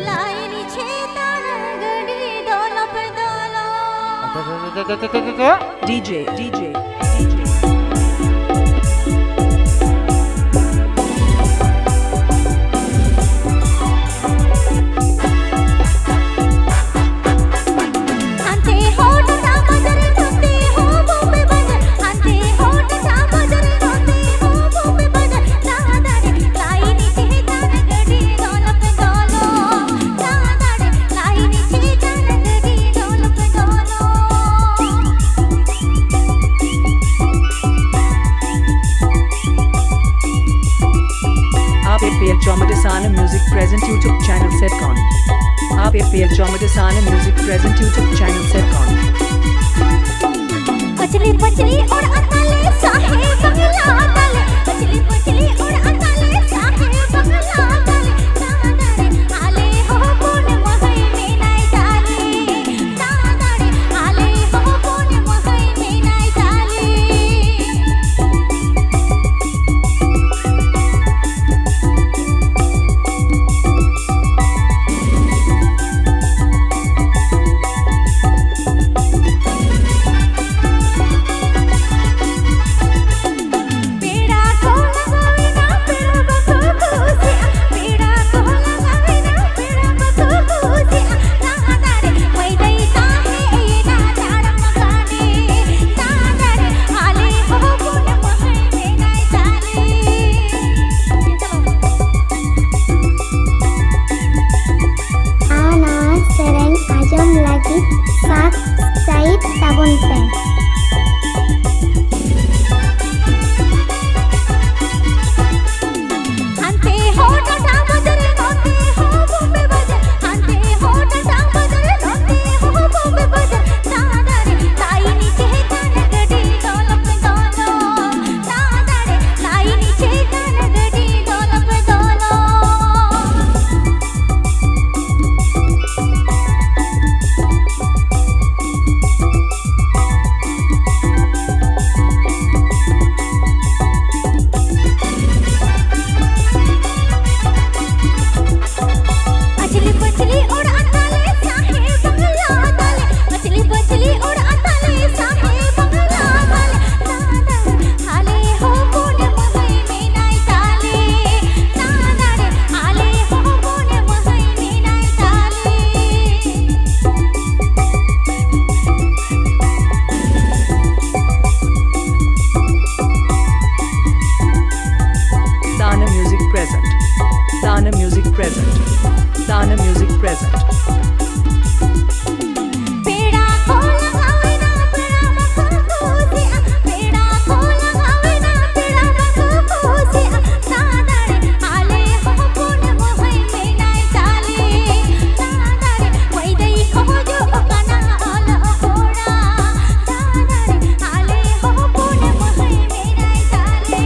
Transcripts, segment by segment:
लाइनी छेतान गड़ी दोलो पे दोलो DJ अंते होठ सामदर रोते हो बूबे बदर अंते होठ सामदर रोते हो बूबे बदर दादारे लाइनी छेतान गड़ी दोलो पे दोलो दादारे लाइनी छेतान गड़ी दोलो पे दोलो आप APL Chomadasana Music present YouTube channel Setcon. आप APL Chomadasana Music present YouTube channel Setcon. पचली पचली और अतले साहे बंगला तले पचली पचली और अतले साहे बंगला तले दादारे आले हो कोन महई में नाय डाले दादारे आले हो कोन महई में नाय डाले पेड़ा को लगावे ना पेड़ा बको खुशिया पेड़ा को लगावे ना पेड़ा बको खुशिया दादारे वैदई ताहे ये ना झाड़ मकाने दादारे आले हो कोन महई में नाय डाले Ana sereng ajam lagi subscribe tabun pe अंते होठ सामदर रोते हो बूबे बदर अंते होठ सामदर रोते हो बूबे बदर दादारे लाइनी छेतान गड़ी दोलो पे दोलो दादारे लाइनी छेतान गड़ी दोलो पे दोलो पचली पचली और अतले साहे बंगला तले पचली पचली और अतले साहे बंगला तले दादारे आले हो कोन महई में नाय डाले दादारे आले हो कोन महई में नाय डाले Dana Music present. Dana Music present. Dana Music present. पेड़ा को लगावे ना पेड़ा बको खुशिया पेड़ा को लगावे ना पेड़ा बको खुशिया दादारे आले हो कोन महई में नाय डाले दादारे वैदई खोजो कना आल घोड़ा दादारे आले हो कोन महई में नाय डाले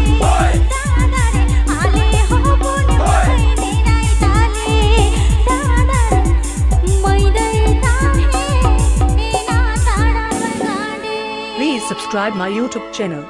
दादारे आले हो कोन महई में नाय डाले दादारे मैदई ताहे एना ताड़ा बगाड़े Please subscribe my YouTube channel.